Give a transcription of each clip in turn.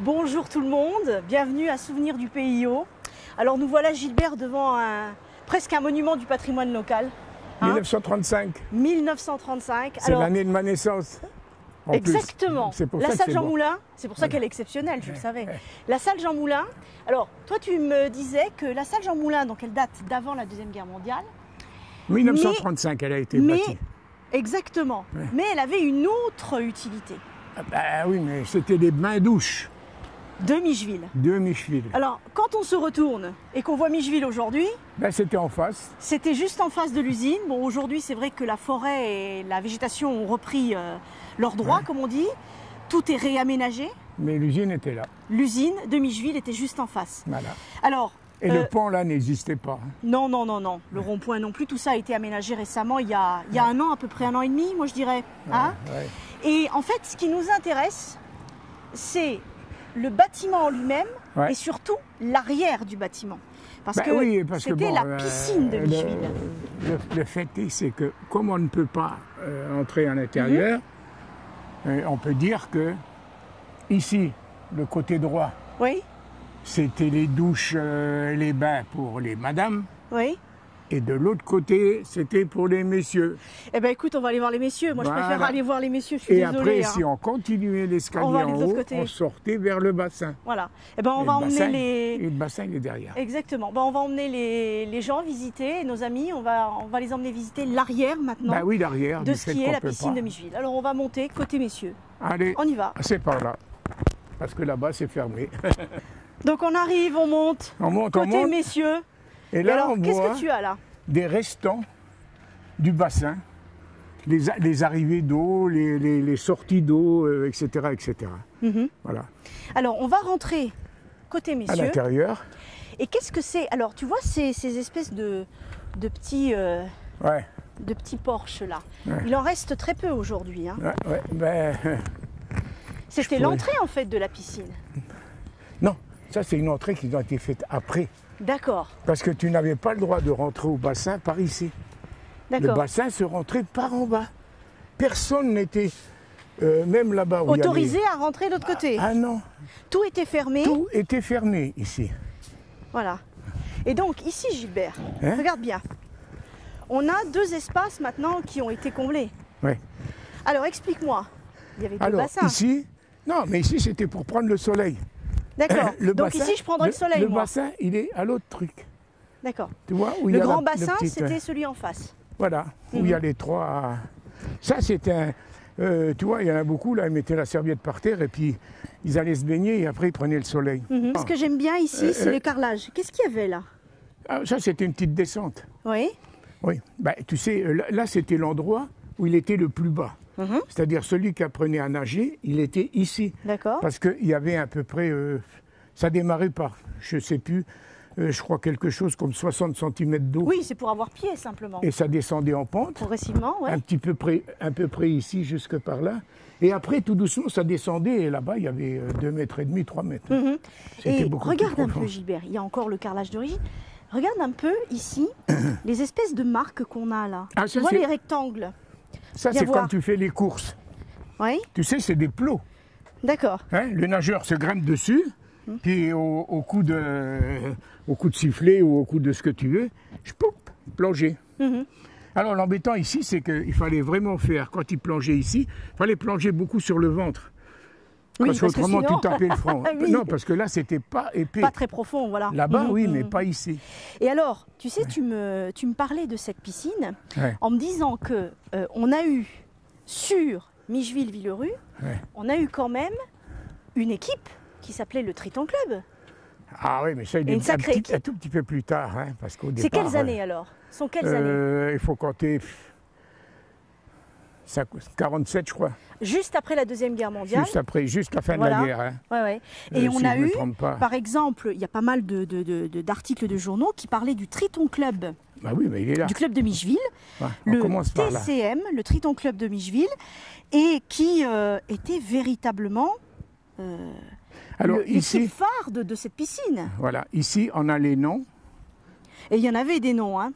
Bonjour tout le monde, bienvenue à Souvenirs du PIO. Alors nous voilà Gilbert devant presque un monument du patrimoine local. 1935. 1935. C'est l'année de ma naissance. Exactement. La salle Jean Moulin, c'est pour ça qu'elle est exceptionnelle, je le savais. La salle Jean Moulin. Alors toi tu me disais que la salle Jean Moulin, donc elle date d'avant la Deuxième Guerre mondiale. 1935 elle a été bâtie. Exactement. Ouais. Mais elle avait une autre utilité. Ah bah oui, mais c'était des bains-douches. De Micheville. De Micheville. Alors, quand on se retourne et qu'on voit Micheville aujourd'hui... Ben, c'était en face. C'était juste en face de l'usine. Bon, aujourd'hui, c'est vrai que la forêt et la végétation ont repris leurs droits, comme on dit. Tout est réaménagé. Mais l'usine était là. L'usine de Micheville était juste en face. Voilà. Alors... Et le pont, là, n'existait pas. Non, non, non, non. Le rond-point non plus. Tout ça a été aménagé récemment, il y a un an, à peu près 1 an et demi, moi, je dirais. Hein Et en fait, ce qui nous intéresse, c'est le bâtiment en lui-même et surtout l'arrière du bâtiment. Parce que c'était la piscine de Micheville. Le fait c'est que comme on ne peut pas entrer à l'intérieur, on peut dire que ici, le côté droit, c'était les douches, les bains pour les madames. Oui. Et de l'autre côté, c'était pour les messieurs. Eh bien, écoute, on va aller voir les messieurs. Moi, je préfère aller voir les messieurs, je suis désolée. Et après, si on continuait l'escalier en haut, on sortait vers le bassin. Voilà. Eh ben, on va emmener les... Et le bassin, il est derrière. Exactement. Ben, on va emmener les gens visiter, nos amis. On va les emmener visiter l'arrière maintenant. Ben oui, l'arrière. De ce qui est la piscine de Micheville. Alors, on va monter côté messieurs. Allez. On y va. C'est par là. Parce que là-bas, c'est fermé. Donc, on arrive, on monte. On monte, côté messieurs. Et là, alors, on qu'est-ce voit que tu as là? Des restants du bassin, les arrivées d'eau, les sorties d'eau, etc. etc. Voilà. Alors, on va rentrer côté messieurs. À l'intérieur. Et qu'est-ce que c'est? Alors, tu vois ces espèces de petits... de petits porches là. Il en reste très peu aujourd'hui. Hein. C'était l'entrée en fait de la piscine. Non, ça c'est une entrée qui a été faite après. D'accord. Parce que tu n'avais pas le droit de rentrer au bassin par ici. Le bassin se rentrait par en bas. Personne n'était, même là-bas où autorisé à rentrer de l'autre côté. Ah non. Tout était fermé. Tout était fermé ici. Voilà. Et donc ici, Gilbert, regarde bien. On a 2 espaces maintenant qui ont été comblés. Oui. Alors explique-moi. Il y avait 2 bassins. Ici, non, mais ici c'était pour prendre le soleil. D'accord. Donc ici, je prendrai le soleil, moi. Le bassin, il est à l'autre truc. D'accord. Tu vois, où le grand bassin, c'était celui en face. Voilà, où il y a les 3... Ça, c'était un... tu vois, il y en a beaucoup, là, ils mettaient la serviette par terre et puis ils allaient se baigner et après ils prenaient le soleil. Ce que j'aime bien ici, c'est le carrelage. Qu'est-ce qu'il y avait là? Ça, c'était une petite descente. Oui. Oui. Ben, tu sais, là, c'était l'endroit où il était le plus bas. C'est-à-dire celui qui apprenait à nager, il était ici. D'accord. Parce qu'il y avait à peu près, ça démarrait par, je ne sais plus, je crois quelque chose comme 60 cm d'eau. Oui, c'est pour avoir pied simplement. Et ça descendait en pente. Progressivement, oui. Un peu près ici, jusque par là. Et après, tout doucement, ça descendait. Et là-bas, il y avait 2,5 m, 3 mètres. Et regarde un peu, Gilbert, il y a encore le carrelage d'origine. Regarde un peu ici, les espèces de marques qu'on a là. Ah, tu vois les rectangles. Ça, c'est quand tu fais les courses. Oui. Tu sais, c'est des plots. D'accord. Le nageur se grimpe dessus, puis au coup de sifflet ou au coup de ce que tu veux, plonger. Alors l'embêtant ici, c'est qu'il fallait vraiment faire, quand il plongeait ici, il fallait plonger beaucoup sur le ventre. Parce qu'autrement, tu tapais le front. Non, parce que là, c'était pas épais. Pas très profond, voilà. Là-bas, oui, mais pas ici. Et alors, tu sais, tu me parlais de cette piscine en me disant que on a eu sur Micheville-Villerue, on a eu quand même une équipe qui s'appelait le Triton Club. Ah oui, mais ça, il est un tout petit peu plus tard. Parce qu'au départ, c'est quelles années alors? Sont quelles années? Il faut compter 47, je crois. Juste après la Deuxième Guerre mondiale. Juste la fin de la guerre. Et on a eu, par exemple, il y a pas mal d'articles de journaux qui parlaient du Triton Club. Bah oui, mais il est là. Du club de Micheville, le TCM, le Triton Club de Micheville, et qui était véritablement l'équipe phare de cette piscine. Voilà, ici on a les noms. Et il y en avait des noms, hein.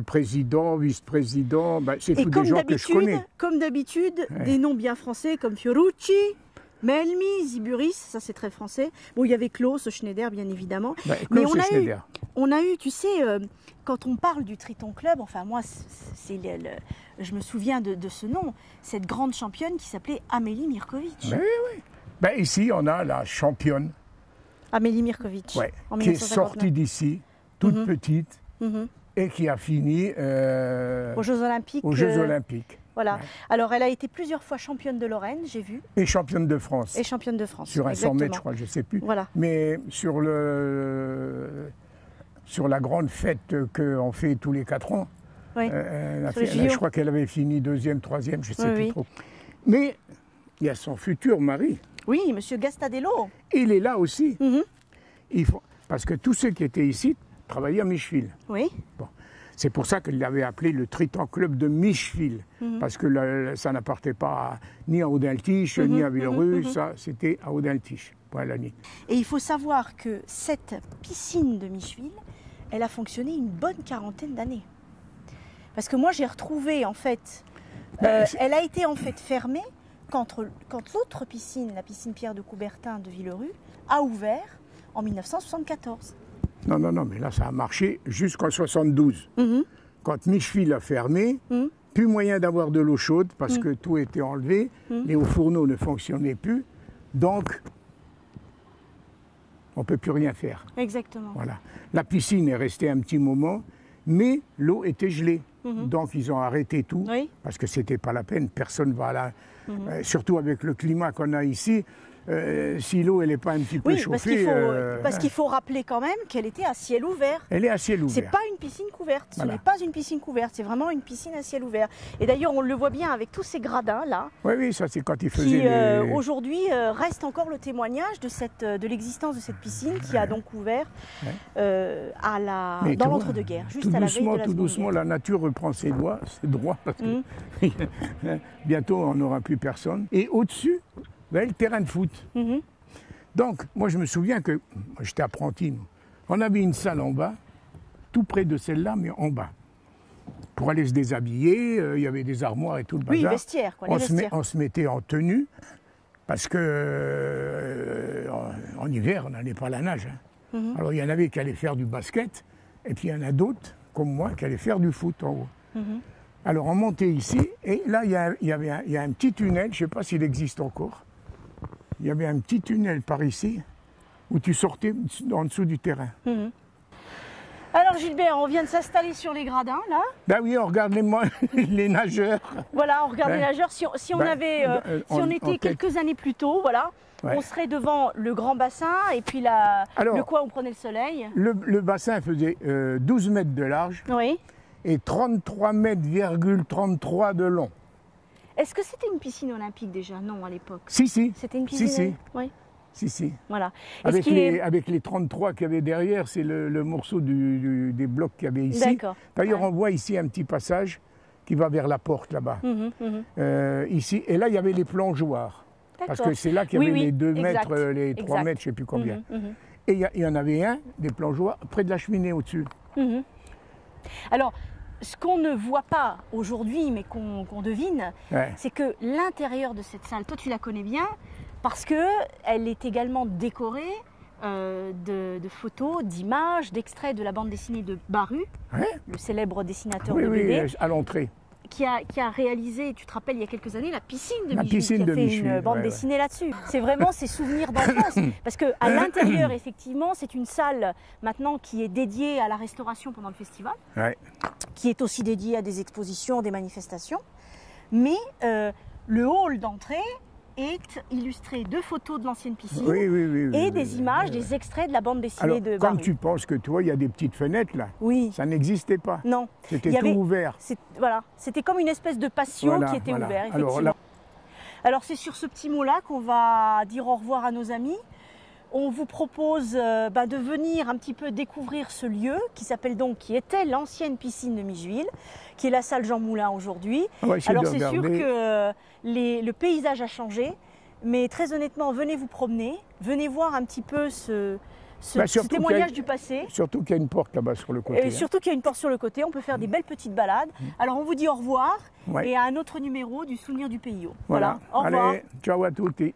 Président, vice-président, c'est tous des gens que je connais. Comme d'habitude, des noms bien français comme Fiorucci, Melmi, Ziburis, ça c'est très français. Bon, il y avait Klaus, Schneider, bien évidemment. Bah, mais Schneider. On a eu, tu sais, quand on parle du Triton Club, enfin moi, je me souviens de ce nom, cette grande championne qui s'appelait Amélie Mirkovic. Oui, oui. Ben, ici, on a la championne. Amélie Mirkovic. Ouais, en qui est sortie d'ici, toute petite, et qui a fini aux Jeux Olympiques. Aux Jeux Olympiques. Voilà. Ouais. Alors, elle a été plusieurs fois championne de Lorraine, j'ai vu. Et championne de France. Et championne de France. Sur un 100 mètres, je crois, je ne sais plus. Voilà. Mais sur la grande fête qu'on fait tous les 4 ans, oui. je crois qu'elle avait fini 2e, 3e, je ne sais plus trop. Mais il y a son futur mari. Oui, monsieur Gastadello. Il est là aussi. Parce que tous ceux qui étaient ici travaillaient à Micheville. Oui. Bon. C'est pour ça qu'il l'avait appelé le Triton Club de Micheville, parce que ça n'appartenait pas ni à Audintiche, ni à Villerue, ça c'était à Audintiche, point la nuit. Et il faut savoir que cette piscine de Micheville, elle a fonctionné une bonne 40aine d'années. Parce que moi j'ai retrouvé en fait, elle a été en fait fermée quand l'autre piscine, la piscine Pierre de Coubertin de Villerue, a ouvert en 1974. Non, mais là, ça a marché jusqu'en 72. Quand Micheville a fermé, plus moyen d'avoir de l'eau chaude parce que tout était enlevé, les hauts fourneaux ne fonctionnaient plus, donc on ne peut plus rien faire. Exactement. Voilà. La piscine est restée un petit moment, mais l'eau était gelée. Donc ils ont arrêté tout, parce que ce n'était pas la peine, personne ne va là. Surtout avec le climat qu'on a ici. Si l'eau elle n'est pas un petit peu chauffée... parce qu'il faut rappeler quand même qu'elle était à ciel ouvert. Elle est à ciel ouvert. C'est pas une piscine couverte, ce n'est pas une piscine couverte, c'est vraiment une piscine à ciel ouvert. Et d'ailleurs on le voit bien avec tous ces gradins là. Oui, ça c'est quand ils faisaient aujourd'hui reste encore le témoignage de l'existence de cette piscine qui a donc ouvert dans l'entre-deux-guerres, juste à la veille de la Seconde Tout doucement, la nature reprend ses droits parce que bientôt on n'aura plus personne. Et au-dessus, le terrain de foot. Donc, moi, je me souviens que j'étais apprenti. On avait une salle en bas, tout près de celle-là, mais en bas. Pour aller se déshabiller, il y avait des armoires et tout le bazar. Oui, vestiaires, quoi. On se mettait en tenue, parce que en hiver, on n'allait pas à la nage. Alors, il y en avait qui allaient faire du basket, et puis il y en a d'autres, comme moi, qui allaient faire du foot en haut. Alors, on montait ici, et là, il y a un petit tunnel, je ne sais pas s'il existe encore. Il y avait un petit tunnel par ici où tu sortais en dessous du terrain. Alors Gilbert, on vient de s'installer sur les gradins là. Ben oui, on regarde les nageurs. Voilà, on regarde les nageurs. Si on était quelques années plus tôt, voilà, on serait devant le grand bassin et puis le coin où on prenait le soleil. Le bassin faisait 12 mètres de large et 33 mètres, 33 de long. Est-ce que c'était une piscine olympique déjà? Non, à l'époque. Si. C'était une piscine Oui. Si. Voilà. Avec les 33 qu'il y avait derrière, c'est le morceau des blocs qu'il y avait ici. D'accord. D'ailleurs, on voit ici un petit passage qui va vers la porte là-bas. Ici. Et là, il y avait les plongeoires. Parce que c'est là qu'il y avait les 2 mètres, les 3 mètres, je ne sais plus combien. Et il y en avait un, des plongeoires, près de la cheminée au-dessus. Alors, ce qu'on ne voit pas aujourd'hui, mais qu'on devine, c'est que l'intérieur de cette salle, toi tu la connais bien, parce qu'elle est également décorée de photos, d'images, d'extraits de la bande dessinée de Baru, le célèbre dessinateur de BD. Oui, à l'entrée. Qui a réalisé, tu te rappelles, il y a quelques années, la piscine de Micheville, qui a fait une bande dessinée là-dessus. C'est vraiment ses souvenirs d'enfance. Parce qu'à l'intérieur, effectivement, c'est une salle maintenant qui est dédiée à la restauration pendant le festival, qui est aussi dédiée à des expositions, des manifestations. Mais le hall d'entrée est illustré de photos de l'ancienne piscine et des images, des extraits de la bande dessinée de Baru. Quand tu penses que toi, il y a des petites fenêtres là, ça n'existait pas. Non. C'était tout ouvert. Voilà, c'était comme une espèce de patio qui était ouvert, effectivement. Alors c'est sur ce petit mot-là qu'on va dire au revoir à nos amis. On vous propose de venir un petit peu découvrir ce lieu qui était l'ancienne piscine de Micheville, qui est la salle Jean Moulin aujourd'hui. Alors c'est sûr que le paysage a changé, mais très honnêtement, venez vous promener, venez voir un petit peu ce témoignage du passé. Surtout qu'il y a une porte là-bas sur le côté. Et surtout qu'il y a une porte sur le côté, on peut faire des belles petites balades. Alors on vous dit au revoir et à un autre numéro du Souvenir du Pays. Voilà. Au revoir. Allez, ciao à tutti.